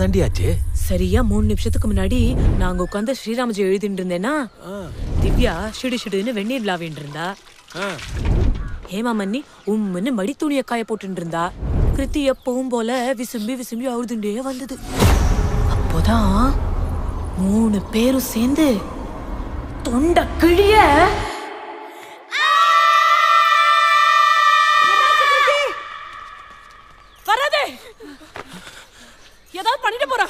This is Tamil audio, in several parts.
தாண்டி ஆச்சு? சரியா 3 நிமிஷத்துக்கு முன்னாடி நாங்க உட்காந்து ஸ்ரீராமஜி எழுதிட்டு இருந்தேன்னா திவ்யா ஷிடுன்னு வெந்நீர் விளாவின்னு இருந்தா. ஹேமா மன்னி உம்முன்னு மடி துணிய காய போட்டு இருந்தா. கிருத்தி எப்பவும் போல விசும்பி விசும்பி அழுதுண்டே வந்தது. அப்போதான் 3 பேரும் சேர்ந்து தொண்ட கிழிய வராதே ஏதாவது பண்ணிட்டு போறா.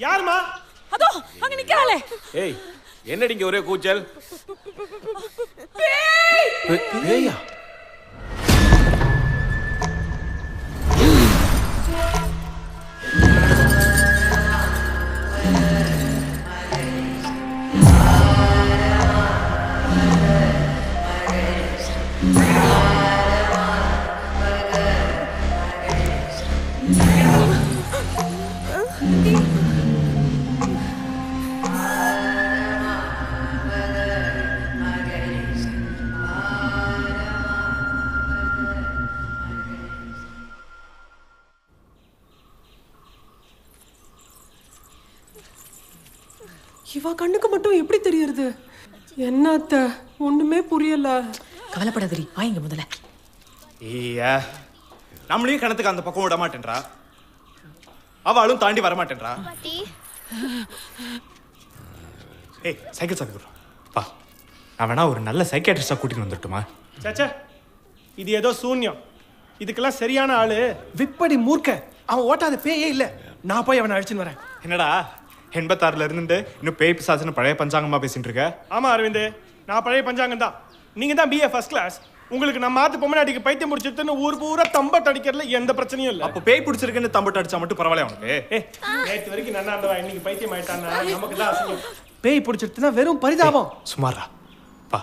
யாருமா? அதோ அங்க நிக்கறாளே. ஏய் என்னடி இங்க ஒரே கூச்சல்? பேயா? இவ கண்ணுக்கு மட்டும் எப்படி தெரியுது? என்னத்த ஒண்ணுமே புரியல. கவலைப்படாதடி வாங்க முதல்ல. ஐயா நம்மளையும் கிணத்துக்கு அந்த பக்கம் விட மாட்டேன்றா, அவளும் தாண்டி வர மாட்டேன்றா. ஏய் சைக்கிள் சாவி கொடுறா. பா நான் வேணா ஒரு நல்ல சைக்கியாட்ரிஸ்டா கூட்டிட்டு வந்துட்டுமா? சேச்சே இது ஏதோ சூன்யம். இதுக்கெல்லாம் சரியான ஆளு விப்படி மூர்க்க. அவன் ஓட்டாத பேயே இல்ல. நான் போய் அவனை அழிச்சுன்னு வரேன். என்னடா 86ல இருந்து இன்னும் பேய் பிசாசுன்னு பழைய பஞ்சாங்கமா பேசிட்டு இருக்க? ஆமா அரவிந்த், நான் பழைய பஞ்சாங்கம் தான். நீங்க தான் BA ஃபர்ஸ்ட் கிளாஸ். உங்களுக்கு நம்ம ஆத்து பொம்மநாட்டிக்கு பைத்தியம் முடிச்சிருத்துன்னு ஊர் பூரா தம்பட் அடிக்கிறதுல எந்த பிரச்சனையும் இல்லை. அப்போ பேய் பிடிச்சிருக்குன்னு தம்பட்டு அடிச்சா மட்டும் பரவாயில்ல உனக்கு? நேற்று வரைக்கும் நல்லா இருந்தவா இன்னைக்கு பைத்தியம் ஆயிட்டான்னா நமக்கு தான் அசிங்கம். பேய் பிடிச்சிருச்சுன்னா வெறும் பரிதாபம். சுமாரா பா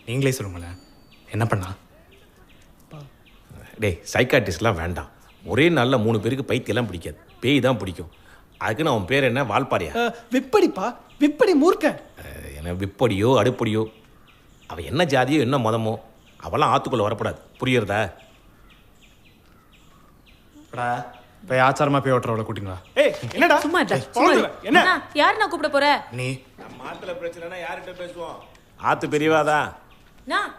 நீங்களே சொல்லுங்களேன் என்ன பண்ணா? டேய் சைக்காட்டிஸ்ட்லாம் வேண்டாம். ஒரே நாள்ல 3 பேருக்கு பைத்தியெல்லாம் பிடிக்காது, பேய் தான் பிடிக்கும். அதுக்குன்னு அவன் பேர் என்ன வால்பாரியா? விப்படிப்பா, விப்படி மூர்க்க. என்ன விப்படியோ அடுப்படியோ, அவன் என்ன ஜாதியோ என்ன மதமோ அவெல்லாம் ஆத்துக்குள்ள வரக்கூடாது. புரியுறதா? போய் ஆச்சாரமா போய் ஓட்டுறவளை கூட்டிங்களா? ஏய் என்னடா சும்மா இருடா, ஏய், சும்மா இரு. என்ன அண்ணா, யார் நான் கூப்பிட போற? நீ நம்ம ஆத்துல பிரச்சனைனா யார்கிட்ட பேசுவோம்? ஆத்து பெரியவாதான். நான்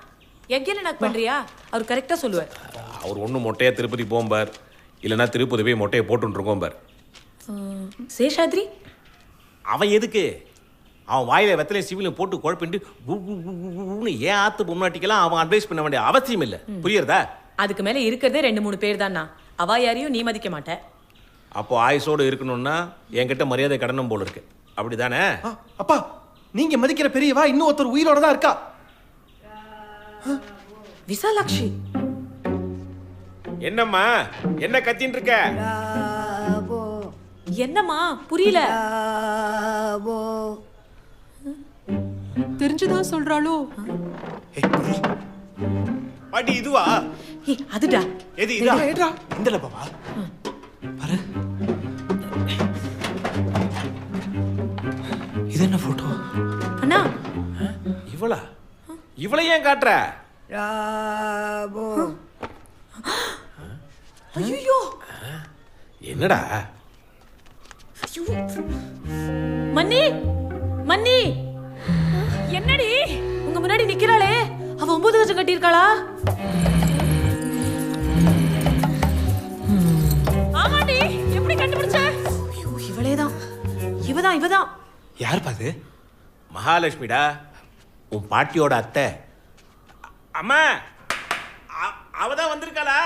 எங்கேல நாக் பண்றியா? அவர் கரெக்டா சொல்லுவார். அவர் ஒன்றும் மொட்டையா திருப்பதி போம்பார், இல்லைன்னா திருப்பதி போய் மொட்டையை போட்டுருக்கோம் பார். சேஷாத்ரி அவன் எதுக்கு? அவன் வாயில வெத்தலையும் சிவிலையும் போட்டு குழப்பிட்டு ஏன் ஆத்து பொம்னாட்டிக்கெல்லாம் அவன் அட்வைஸ் பண்ண வேண்டிய அவசியம் இல்லை. புரியுறதா? அதுக்கு மேல இருக்கிறதே 2-3 பேர் தானா. அவ யாரையும் நீ மதிக்க மாட்ட. அப்போ ஆயுசோடு இருக்கணும்னா என்கிட்ட மரியாதை கடனும் போல இருக்கு. அப்படிதானே? அப்பா நீங்க மதிக்கிற பெரியவா இன்னும் ஒருத்தர் உயிரோட தான் இருக்கா. விசாலாட்சி என்னம்மா என்ன கத்தின்னு இருக்க? என்னம்மா புரியல? தெரிஞ்சுதான் சொல்றாளோ? பாட்டி இதுவா? ஏய் அதுடா. எது இதா? ஏடா இந்தல பாவா பாரு. இது என்ன போட்டோ? அண்ணா இவளை ஏன் காட்டுற? ஐயோ என்னடா? மன்னி மன்னி என்னடி உங்க முன்னாடி நிக்கிறாளே, அவ 9 கஜம் கட்டியிருக்காளா? ஆமாடி, எப்படி கண்டுபிடிச்ச? இவளேதான், இவதான். யார் பாது? மகாலட்சுமிடா, உன் பாட்டியோட அத்தை. அம்மா அவதான் வந்திருக்காளா?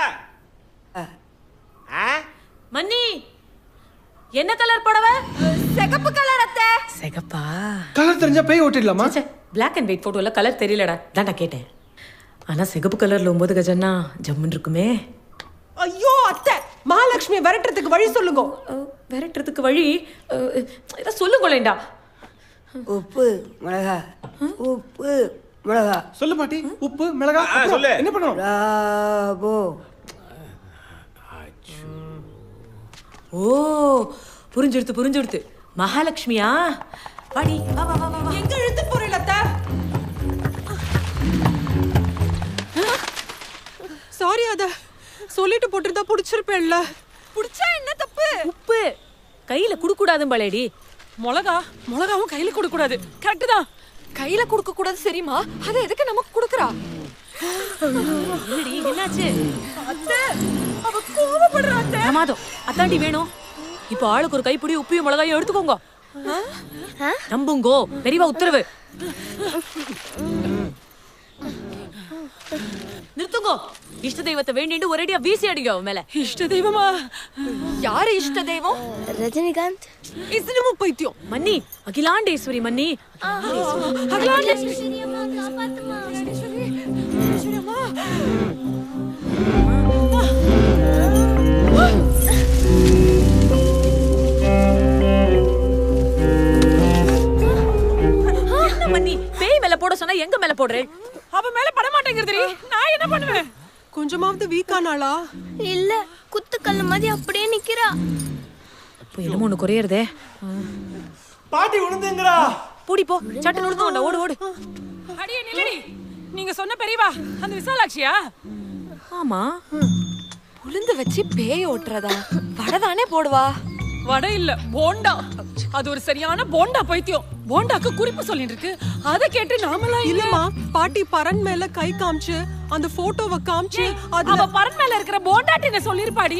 மன்னி என்ன கலர் புடவை? சிகப்பு கலர் அத்தை. சிகப்பா? கலர் தெரிஞ்சா பேய் ஓட்டிடலாமா? பிளாக் அண்ட் ஒயிட் போட்டோல கலர் தெரியலடா, தான் நான் கேட்டேன். ஆனா சிகப்பு கலர்ல 9 கஜம்னா ஜம்முன்னு இருக்குமே. ஐயோ அத்தை, மகாலட்சுமி விரட்டுறதுக்கு வழி சொல்லுங்க. விரட்டுறதுக்கு வழி இதை சொல்லுங்களேண்டா. உப்பு மிளகா, உப்பு மிளகா. சொல்லு பாட்டி. உப்பு மிளகா சொல்லு. என்ன பண்ணணும்? ஓ புரிஞ்சுடுத்து. மகாலட்சுமியா? வாடி வா வா வா வா. எங்க இழுத்து போறீல அத்தை? சாரி அத சொல்லிட்டு போட்டுருந்தா புடிச்சிருப்பேன்ல. புடிச்சா என்ன தப்பு? உப்பு கையில குடுக்க கூடாதும் பலேடி. மிளகாவும் கையில கொடுக்க கூடாது. கரெக்ட் தான். கையில கொடுக்க கூடாது சரிமா? அது எதுக்கு நமக்கு கொடுக்கறா? என்னடி என்னாச்சு? அத்தை அவ கோவப்படுறா அத்தை. பிரமாதம். அத்தாண்டி வேணும். இப்போ ஆளுக்கு ஒரு கைப்பிடி உப்பையும் மிளகாயும் எடுத்துக்கோங்க. நம்புங்கோ, பெரியவா உத்தரவு. நிறுத்துங்கோ. இஷ்ட தெய்வத்தை வேண்டிட்டு ஒரேடியா வீசி அடிங்க அவன் மேல. இஷ்ட தெய்வமா? யாரு இஷ்ட தெய்வம்? ரஜினிகாந்த். இஸ்னமு பைத்தியம். மன்னி, அகிலாண்டேஸ்வரி மன்னி. அகிலாண்டேஸ்வரி அம்மா காப்பாத்துமா. என்ன மன்னி, பேய் மேல போட சொன்னா எங்க மேல போடுறேன்? அவ மேல பட மாட்டேங்கிறதுரி. நான் என்ன பண்ணுவேன்? கொஞ்சமாவது வீக்கானாளா? இல்ல, குத்துக்கல்ல மாதிரி அப்படியே நிக்கிறா. இப்போ என்னமோ ஒண்ணு குறையறதே. பாட்டி உளுந்துங்கடா. பூடி போ, சட்டன் உழுந்து ஓடு ஓடு. அடியே நில்லடி. நீங்க சொன்ன பெரியவா அந்த விசாலாட்சியா? ஆமா. உளுந்து வச்சு பேய் ஓட்டுறதா? வடதானே போடுவா. வடை இல்ல, போண்டா. அது ஒரு சரியான போண்டா பைத்தியம். போண்டாக்கு குறிப்பு சொல்லிட்டு இருக்கு. அத கேட்டு நாமலாம் இல்லம்மா, பாட்டி பரன் மேல கை காமிச்சு அந்த போட்டோவை காமிச்சு அவ பரன் மேல இருக்கிற போண்டா டின்ன சொல்லிருப்பாடி.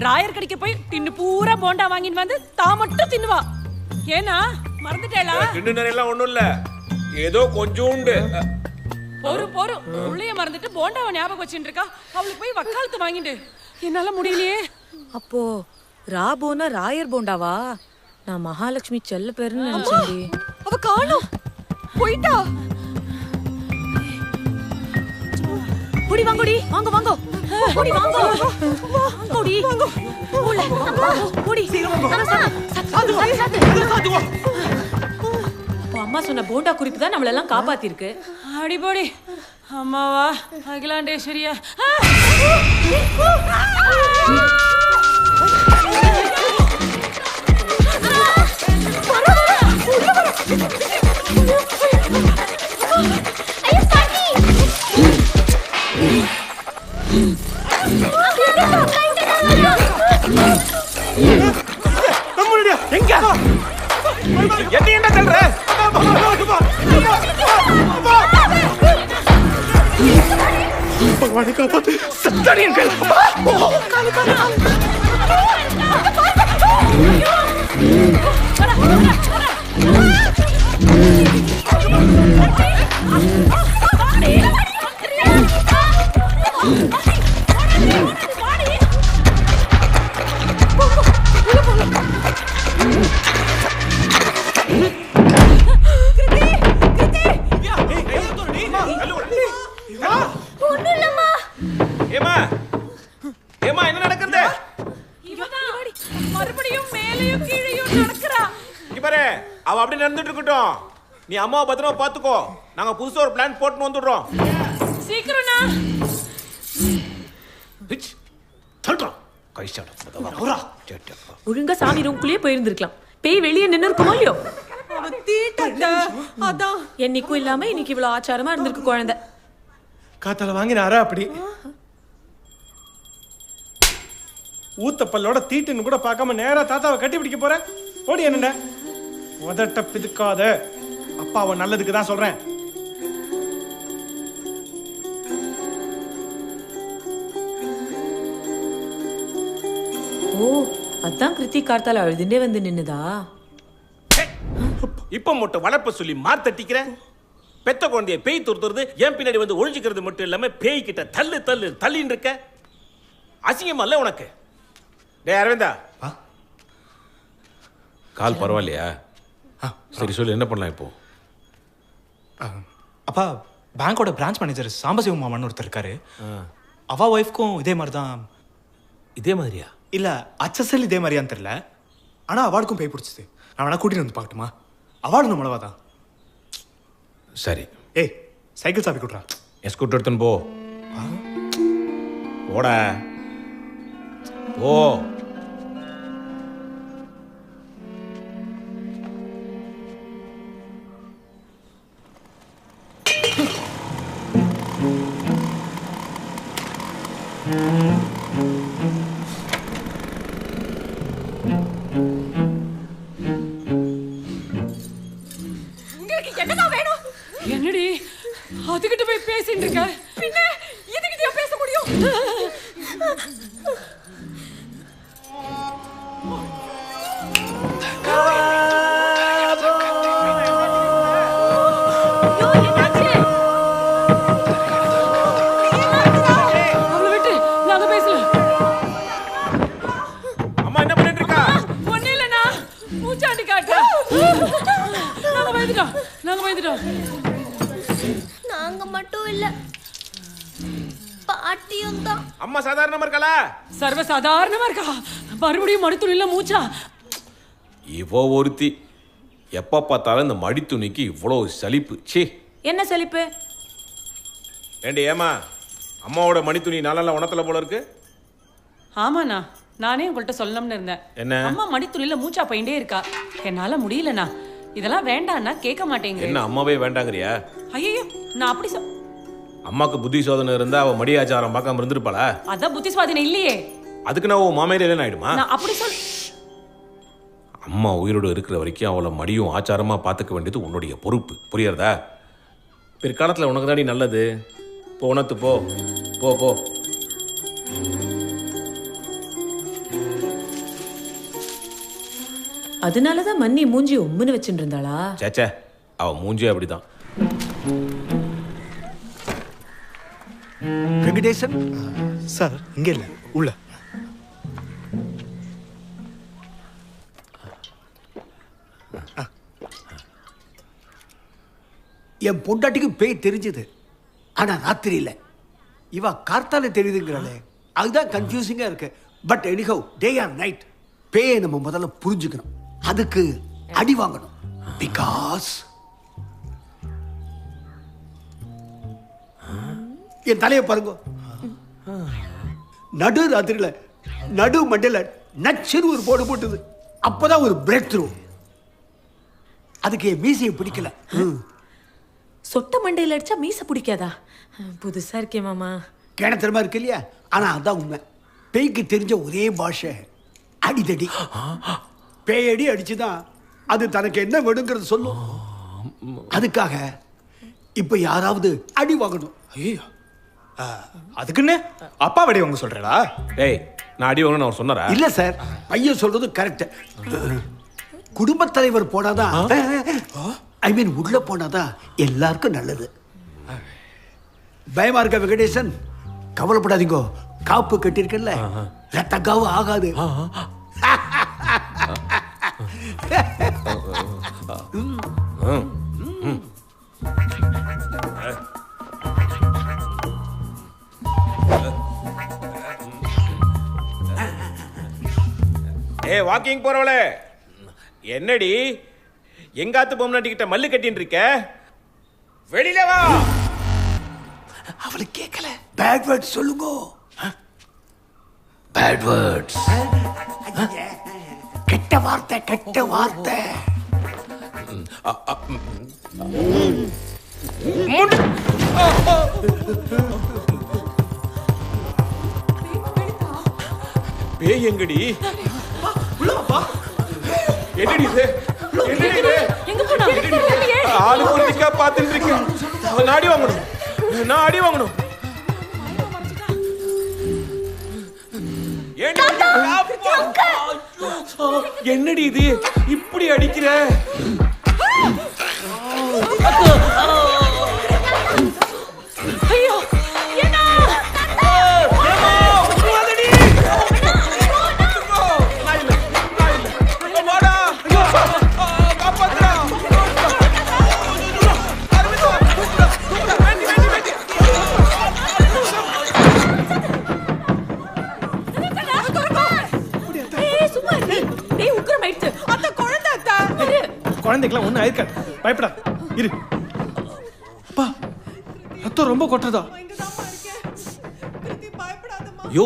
ராயர் கடைக்கு போய் டின்னு பூரா போண்டா வாங்கிட்டு வந்து தா மட்டும் தின்னுவா. ஏனா மறந்துட்டேளா? டின்னு எல்லாம் ஒண்ணும் இல்ல, ஏதோ கொஞ்சோண்டு. போரு உள்ளே மறந்துட்டு போண்டாவை ஞாபகம் வச்சுட்டு இருக்கா. அவளுக்கு போய் வக்காலத்து வாங்கிட்டு என்னால முடியலையே. அப்போ ராபோனா ராயர் போண்டாவா? நான் மகாலட்சுமி செல்ல பேருன்னு நினைச்சேன்டி. அவ காணோம், போயிட்டா. புடி வாங்கோடி, வாங்க வாங்க. புடி வாங்க. வாங்கோடி. போல. புடி. அப்போ அம்மா சொன்ன போண்டா குறிப்பு தான் நம்மள எல்லாம் காப்பாத்தி இருக்கு. அடி போடி. அம்மாவா அகிலாண்டேஸ்வரியா? என்ன சொல்ற? பகவானை காப்பாத்து. சத்தடியுங்கள். ஏமா என்ன நடக்குது? மறுபடியும் மேலையும் கீழையும் நடக்கிறா. பாரு, அவ அப்படி நடந்துட்டு இருக்கட்டும். நீ அம்மாவை பத்திரமா பாத்துக்கோ. நாங்க புதுசா ஒரு பிளான் போட்டு வந்துடுறோம். சீக்கிரம்னா. ஒழுங்கா சாமி ரூம்குள்ளேயே போயிருந்திருக்கலாம். பேய் வெளியே நின்னு இருக்குமோ இல்லையோ? அவன் தீட்டட்ட. அதான் என்னைக்கும் இல்லாம இன்னைக்கு இவ்வளவு ஆச்சாரமா இருந்திருக்கு குழந்தை. காத்தால வாங்கினாரா அப்படி? ஊத்தப்பல்லோட தீட்டுன்னு கூட பார்க்காம நேரா தாத்தாவை கட்டி பிடிக்க போற. ஓடி என்னண்ட உதட்ட பிதுக்காத. அப்பாவை நல்லதுக்கு தான் சொல்றேன். ஓ, அதான் கிருத்தி கார்த்தால அழுதுண்டே வந்து நின்னுதா? இப்ப மட்டும் வளர்ப்ப சொல்லி மார்த்தட்டிக்கிற. பெத்த குழந்தைய பேய் துரத்துறது, என் பின்னாடி வந்து ஒழிஞ்சுக்கிறது மட்டும் இல்லாம பேய் கிட்ட தள்ளு தள்ளு தள்ளின்னு இருக்க. அசிங்கமா இல்ல உனக்கு? டேய் அரவிந்தா, கால் பரவாயில்லையா? சரி சொல்லு, என்ன பண்ணலாம் இப்போ? அப்பா, பேங்கோட பிரான்ச் மேனேஜர் சாம்பசிவ மாமன் ஒருத்தர் இருக்காரு. அவ ஒய்ஃப்க்கும் இதே மாதிரி தான். இதே மாதிரியா? இல்ல அச்சசல் இதே மாதிரியான்னு தெரியல. ஆனா அவாளுக்கும் பேய் பிடிச்சது. நான் வேணா கூட்டிட்டு வந்து பார்க்கட்டுமா? அவாளும் நம்மளவா தான். சரி. ஏய், சைக்கிள் சாப்பி கூட்டுறா. என் ஸ்கூட்டர் எடுத்துன்னு போ. போட போ. என்னதான் வேணும்? என்னடி அதுகிட்ட போய் பேசிட்டு இருக்க? பின்ன இதுகிட்டயா பேச முடியும்? அவளை விட்டு நாங்க பேசலாம். அம்மா என்ன பண்ணிட்டு இருக்கா? ஒண்ணு இல்லைண்ணா, மூச்சாண்டி காட்டு. நாங்க பயந்துட்டோம். நாங்க மட்டும் இல்ல, பாட்டியும் தான். அம்மா சாதாரணமா இருக்கல? சர்வ சாதாரணமா இருக்கா? மறுபடியும் மடித்துணில மூச்சா? இவோ ஒருத்தி எப்ப பார்த்தாலும் இந்த மடித்துணிக்கு இவ்வளவு சலிப்பு. ச்சீ. என்ன சலிப்பு? ஏண்டி ஏமா அம்மாவோட மடித்துணி நாளெல்லாம் உணத்துல போல இருக்கு? ஆமாண்ணா, நானே உங்கள்கிட்ட சொல்லணும்னு இருந்தேன். என்ன? அம்மா மடித்துணில மூச்சா போயிட்டே இருக்கா. என்னால முடியலண்ணா. இதெல்லாம் வேண்டாம்னா கேட்க மாட்டேங்க. என்ன அம்மாவே வேண்டாங்கறியா? ஐயோ, நான் அப்படி அம்மாக்கு புத்தி சோதனை இருந்தா அவ மடி ஆச்சாரம் பார்க்காம இருந்திருப்பாளா? அதான் புத்தி சுவாதீனம் இல்லையே. அதுக்கு நான் உன் மாமையில இல்லைன்னு ஆயிடுமா? நான் அப்படி சொல். அம்மா உயிரோடு இருக்கிற வரைக்கும் அவளை மடியும் ஆச்சாரமா பார்த்துக்க வேண்டியது உன்னுடைய பொறுப்பு. புரியறதா? பிற்காலத்தில் உனக்கு தாடி நல்லது. போ உணத்து போ போ போ. அதனாலதான் மன்னி மூஞ்சி உம்முன்னு வச்சுட்டு இருந்தாளா? சேச்சே, அவ மூஞ்சியே அப்படிதான். வெங்கடேசன் சார் இங்கே இல்லை, உள்ள. என் பொண்டாட்டிக்கு பேய் தெரிஞ்சது, ஆனா ராத்திரி இல்லை. இவ கார்த்தால தெரியுதுங்கிறாளே, அதுதான் கன்ஃபியூசிங்கா இருக்கு. But anyhow, day or night பேயை நம்ம முதல்ல புரிஞ்சுக்கணும். அதுக்கு அடி வாங்கணும். பிகாஸ் என் தலையை பாருங்க, நடு ராத்திரியில நடு மண்டையில நச்சுன்னு ஒரு போடு போட்டுது. அப்பதான் ஒரு பிரேக் த்ரூ. அதுக்கு என் மீசையை பிடிக்கல. சொட்ட மண்டையில அடிச்சா மீச பிடிக்காதா? புதுசா இருக்கே மாமா. கேடத்தனமா இருக்கு இல்லையா? ஆனா அதான் உண்மை. பேய்க்கு தெரிஞ்ச ஒரே பாஷை அடிதடி. பேயடி அடிச்சுதான் அது தனக்கு என்ன வேணுங்கிறது சொல்லும். அதுக்காக இப்ப யாராவது அடி வாங்கணும். ஐயோ, அதுக்குன்னு அப்பா வடி வாங்க சொல்றா? டேய், நான் அடி வாங்கணும்னு அவர் சொன்னாரா? இல்ல சார், பையன் சொல்றது கரெக்ட். குடும்பத் தலைவர் போனாதான், ஐ மீன் உள்ள போனாதான் எல்லாருக்கும் நல்லது. பயமா இருக்க வெங்கடேசன்? கவலைப்படாதீங்க, காப்பு கட்டிருக்கல, ரத்த காவு ஆகாது. ஏ வாக்கிங் போறவளே, என்னடி எங்காத்து பொம்னாட்டிக்கிட்ட மல்லு கட்டின்னு இருக்க? வெளியில வா. அவளுக்கு கேட்கல. பேட் வேர்ட்ஸ் சொல்லுங்க. பேட் வேர்ட்ஸ், கெட்ட வார்த்தை, கெட்ட வார்த்தை. பேய் எங்கடி? என்னடி இது? என்னடி இது? எங்க போனா? தெரியலையே. ஆளு பொறுத்திக்கா பாத்துட்டு இருக்கேன். நான் அடி வாங்கணும், நான் அடி வாங்கணும். என்னடி இது இப்படி அடிக்கிற? ஐயோ, என்ன? குழந்தைக்கெல்லாம் ஒன்றும் ஆயிருக்காது, பயப்படா. இரு பா, ரத்தம் ரொம்ப கொட்டுறதா? யோ,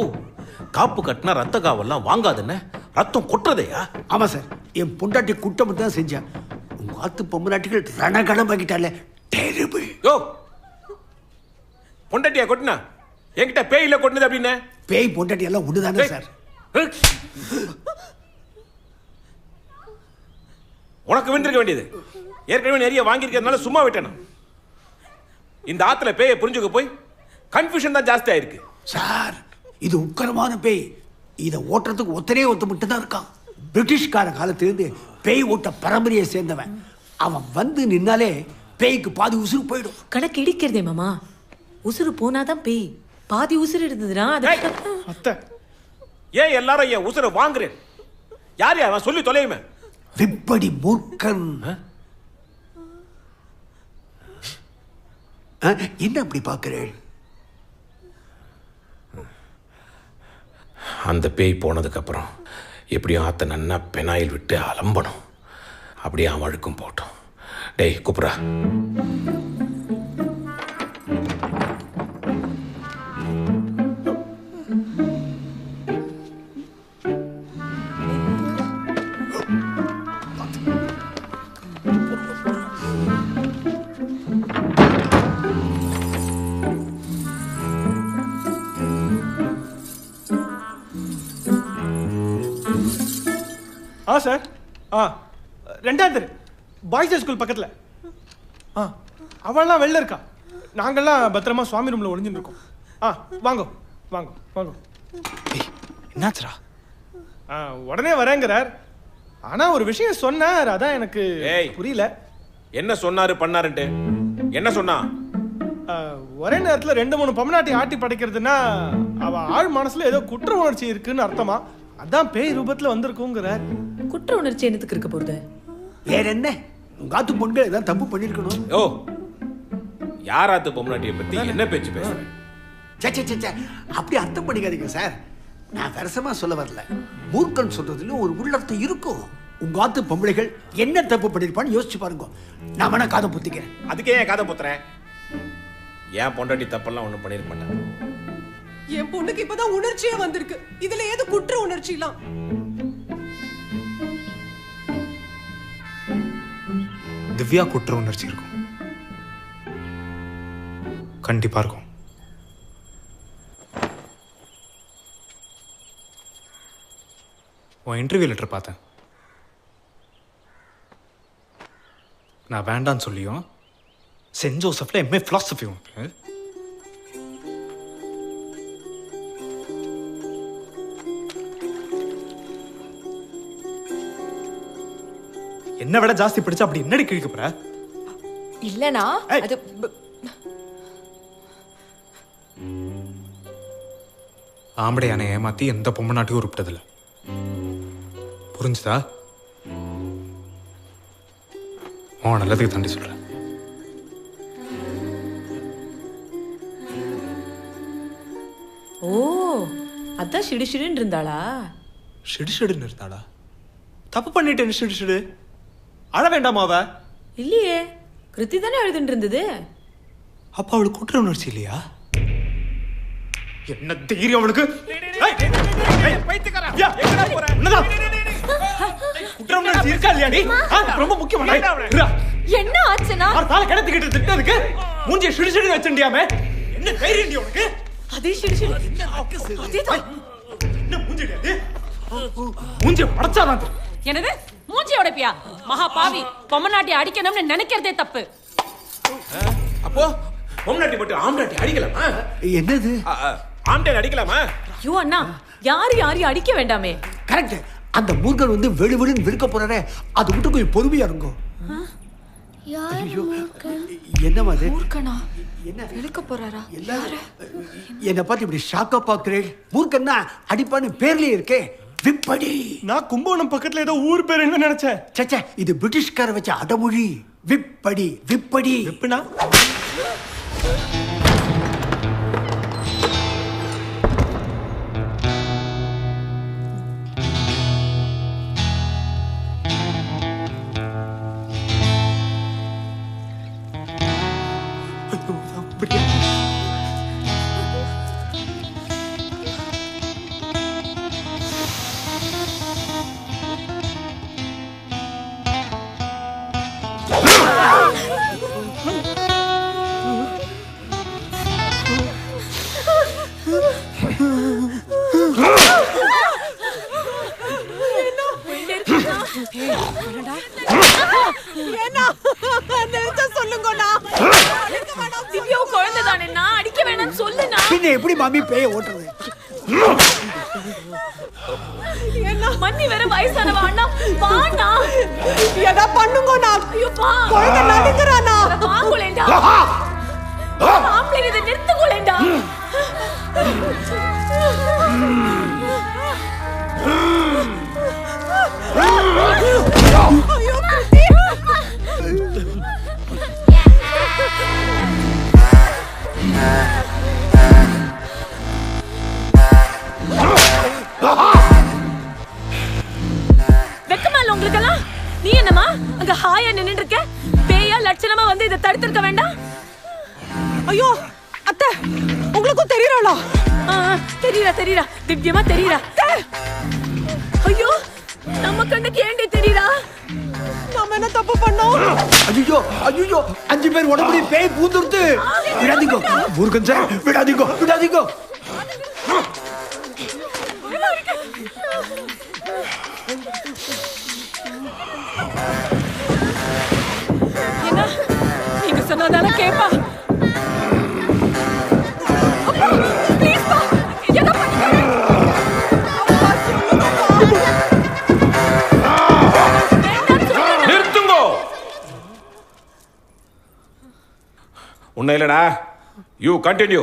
காப்பு கட்டினா ரத்த காவெல்லாம் வாங்காதுன்னு ரத்தம் கொட்டுறதையா? ஆமா சார், என் பொண்டாட்டி குட்டம் தான் செஞ்சேன். உங்க ஆத்து பொம்மநாட்டிகள் ரணகணம் ஆகிட்டால. டெரிபிள். யோ, பொண்டாட்டியா கொட்டினா? என்கிட்ட பேயில கொட்டினது அப்படின்னு? பேய் பொண்டாட்டி எல்லாம் ஒண்ணுதானே சார்? உனக்கு விந்திருக்க வேண்டியது. ஏற்கனவே நிறைய வாங்கியிருக்கிறதுனால சும்மா விட்டேன். இந்த ஆத்துல பேயை புரிஞ்சுக்க போய் கன்ஃபியூஷன் தான் ஜாஸ்தி ஆயிருக்கு. சார், இது உக்கரமான பேய். இதை ஓட்டுறதுக்கு ஒத்தனே மட்டும் தான் இருக்கான். பிரிட்டிஷ்கார காலத்திலிருந்து பேய் ஓட்ட பரம்பரையை சேர்ந்தவன். அவன் வந்து நின்னாலே பேய்க்கு பாதி உசுறு போயிடும். கணக்கு இடிக்கிறதே மாமா. உசுறு போனாதான் பேய். பாதி உசுறு இருந்ததுன்னா அத்தை, ஏன் எல்லாரும் என் உசுரை வாங்குறேன்? யார் அவன் சொல்லி தொலையுமே. விப்படி மூர்க்கன். என்ன அப்படி பார்க்கிறேன்? அந்த பேய் போனதுக்கு அப்புறம் எப்படியும் ஆத்த நன்னா பெனாயில் விட்டு அலம்பணும். அப்படியே அவன் அழுக்கும் போட்டோம். டேய் கூப்பிடா. சார், ரெண்டாவது தெரு பாய்ஸ் ஸ்கூல் பக்கத்துல. அவள்லாம் வெளில இருக்கா. நாங்கெல்லாம் பத்திரமா சுவாமி ரூம்ல ஒளிஞ்சுட்டு இருக்கோம். வாங்க வாங்க வாங்க. என்னாச்சுரா? உடனே வரேங்கிறார். ஆனா ஒரு விஷயம் சொன்னார், அதான் எனக்கு புரியல. என்ன சொன்னாரு பண்ணாருன்ட்டு? என்ன சொன்னா? ஒரே நேரத்துல 2-3 பொம்மநாட்டி ஆட்டி படைக்கிறதுனா அவ ஆள் மனசுல ஏதோ குற்ற உணர்ச்சி இருக்குன்னு அர்த்தமா. அதான் பேய் ரூபத்துல வந்திருக்குங்கிறார். குற்ற உணர்ச்சி என்னத்துக்கு இருக்க போறது? வேற என்ன, உங்காத்து பொண்கள் ஏதாவது தப்பு பண்ணிருக்கணும். ஓ, யாராத்து பொம்மநாட்டியை பத்தி என்ன பேச்சு பேசுறேன்? அப்படி அர்த்தம் பண்ணிக்காதீங்க சார். நான் வரசமா சொல்ல வரல. மூர்க்கன் சொல்றதுல ஒரு உள்ளர்த்தம் இருக்கும். உங்காத்து பொம்பளைகள் என்ன தப்பு பண்ணிருப்பான்னு யோசிச்சு பாருங்க. நான் வேணா காதை புத்திக்கிறேன். அதுக்கே ஏன் காதை புத்துறேன்? ஏன் பொண்டாட்டி தப்பெல்லாம் ஒண்ணும் பண்ணிருக்க மாட்டேன். என் பொண்ணுக்கு இப்பதான் உணர்ச்சியே வந்திருக்கு. இதுல ஏது குற்ற உணர்ச்சிலாம்? திவ்யா குற்ற உணர்ச்சி இருக்கும், கண்டிப்பா இருக்கும். உன் இன்டர்வியூ லெட்டர் பார்த்தேன். நான் வேண்டான்னு சொல்லியும் சென்ட் ஜோசப்ல எம்ஏ பிலாசபி உனக்கு. என்ன விட ஜாஸ்தி பிடிச்சா அப்படி என்னடி கிழிக்க போற? இல்லனா அது ஆம்படையான ஏமாத்தி எந்த பொம்மை நாட்டையும் உருப்பிட்டதில்ல. புரிஞ்சுதா? உன் நல்லதுக்கு தாண்டி சொல்றேன். ஓ, அதான் சிடுசிடுன்னு இருந்தாளா? ஷிடுஷிடுன்னு இருந்தாளா? தப்பு பண்ணிட்டேன். ஷிடுஷிடு அழ வேண்டாமா? அவ இல்லையே, கிருத்தி தானே எழுதிட்டு இருந்தது. அப்ப அவளுக்கு குற்ற உணர்ச்சி இல்லையா? என்ன தைரியம் அவளுக்கு? குற்ற உணர்ச்சி இருக்கா இல்லையா? நீ ரொம்ப முக்கியமான என்ன ஆச்சுனா கிடத்துக்கிட்டு திட்ட இருக்கு. மூஞ்சிய ஷிடுஷிடு வச்சுண்டியாமே. என்ன தைரியம் உனக்கு? அதே சிடுசிடு. அதேதான். என்ன மூஞ்சியா இது? மூஞ்சிய படைச்சாதான். என்னது மூஞ்சி உடைப்பியா? மகா பாவி, பொம்மநாட்டி அடிக்கணும்னு நினைக்கிறதே தப்பு. அப்போ பொம்மநாட்டி மட்டும் ஆம்பளாட்டி அடிக்கலாமா? என்னது? ஆம்பளை அடிக்கலாமா? ஐயோ அண்ணா, யாரையும் அடிக்க வேண்டாமே. கரெக்ட். அந்த மூர்க்கன் வந்து வெளுவெளுன்னு விழுக்க போறாரே, அது மட்டும் கொஞ்சம் பொறுமையா இருங்கோ. ஐயோ, என்னமா அது? மூர்க்கனா என்ன விழுக்க போறாரா? என்ன பார்த்து இப்படி ஷாக்கா பாக்குறேன். மூர்க்கன்னா அடிப்பான்னு பேர்லயே இருக்கே, விப்படி. நான் கும்பகோணம் பக்கத்துல ஏதோ ஊர் பேர் என்ன நினைச்சேன். சச்சா, இது பிரிட்டிஷ்கார வச்ச அடமொழி. விப்படி விப்படி. விப்புனா ஏன்னா நிறுத்த சொல்லுங்கண்ணா. திவ்யா குழந்தை தானே, நான் அடிக்க வேணாம்னு சொல்லுண்ணா. பின்ன எப்படி மாமி பேயை ஓட்டுறது? மன்னி வேற வயசானவா அண்ணா, வாண்ணா. ஏதா பண்ணுங்கண்ணா. ஐயோ வா. குழந்தை நடுங்குறானா. வாங்குலேண்டா. ஆம்பளை இதை நிறுத்துக்குலேண்டா. ஐயோ கிருத்தி. வெக்கமால உங்களுக்கெல்லாம்? நீ என்னமா அங்க ஹாயா நின்னுட்டு இருக்க? பேயா லட்சணமா வந்து இதை தடுத்திருக்க வேண்டாம்? ஐயோ அத்தை, உங்களுக்கும் தெரியறாளா? தெரியறா திவ்யமா தெரியறா. ஐயோ நம்ம கண்ணுக்கு ஏண்டி தெரியறா? நாம என்ன தப்பு பண்ணோம்? ஐயோ ஐயோ 5 பேர் உடம்புல பேய் பூந்துருது. விடாதீங்க முருகன் சார், விடாதீங்க. என்ன நீங்க சொன்னதால கேப்பா. ப்ளீஸ் பா, என்ன பண்ணிக்க. நிறுத்துங்கோ. உன்ன இல்லடா, யூ கண்டினியூ.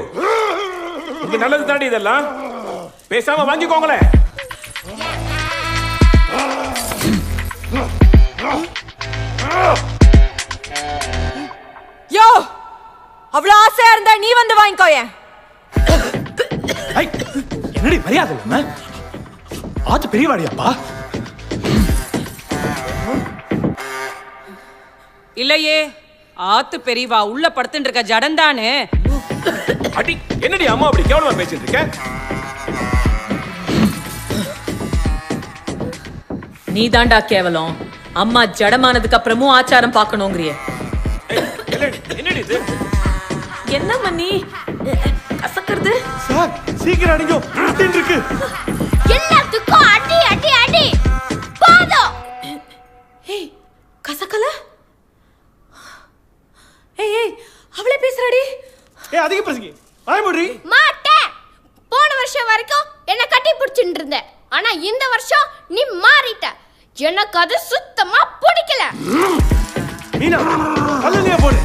இது நல்லது தாண்டி, இதெல்லாம் பேசாம வாங்கிக்கோங்களேன். யோ, அவ்வளவு ஆசையா இருந்தா நீ வந்து வாங்கிக்கோயேன். என்னடி மரியாதை இல்லாம? ஆத்து பெரியவாடியாப்பா? இல்லையே, ஆத்து பெரியவா உள்ள படுத்துட்டு இருக்க ஜடந்தானே. அடி, என்னடி அம்மா அப்படி கேவலமா பேசிட்டு இருக்க? நீ தாண்டா கேவலம். அம்மா ஜடமானதுக்கு அப்புறமும் ஆச்சாரம் பார்க்கணுங்கிறிய. என்னடி இது? என்ன மன்னி கசக்கிறது? சார் சீக்கிரம் அடிங்க, இருட்டின்னு இருக்கு. எல்லாத்துக்கும் அடி அடி அடி போதும். ஏய் கசக்கல? ஏய் அவளே பேசுறாடி. அதிக பேசுங்க, வாய் மூடி. மாட்டேன். போன வருஷம் வரைக்கும் என்ன கட்டி பிடிச்சிட்டு இருந்த, ஆனா இந்த வருஷம் நீ மாறிட்ட. எனக்கு அது சுத்தமா பிடிக்கல. மீனா கல்லுலயே போடு.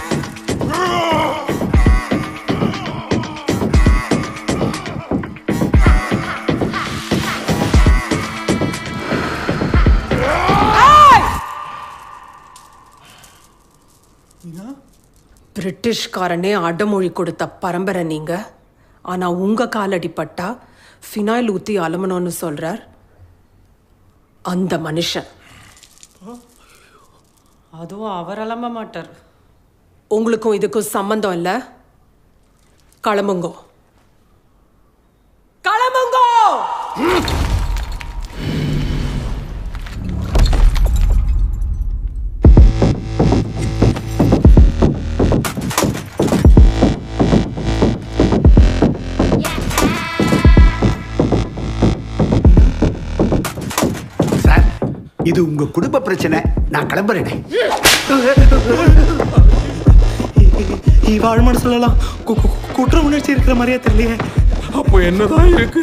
பிரிட்டிஷ்காரனே அடமொழி கொடுத்த பரம்பரை நீங்க. ஆனா உங்க காலடி பட்டா ஃபினாயில் ஊத்தி அலமணும்னு சொல்றார் அந்த மனுஷன். அதுவும் அவர் அலம்ப மாட்டார். உங்களுக்கும் இதுக்கும் சம்பந்தம் இல்ல. கிளம்புங்கோ. இது உங்க குடும்ப பிரச்சனை, நான் கிளம்புறேன். வாழ்மனு சொல்லலாம், குற்ற உணர்ச்சி இருக்கிற மாதிரியே தெரியலையே. அப்போ என்னதான் இருக்கு?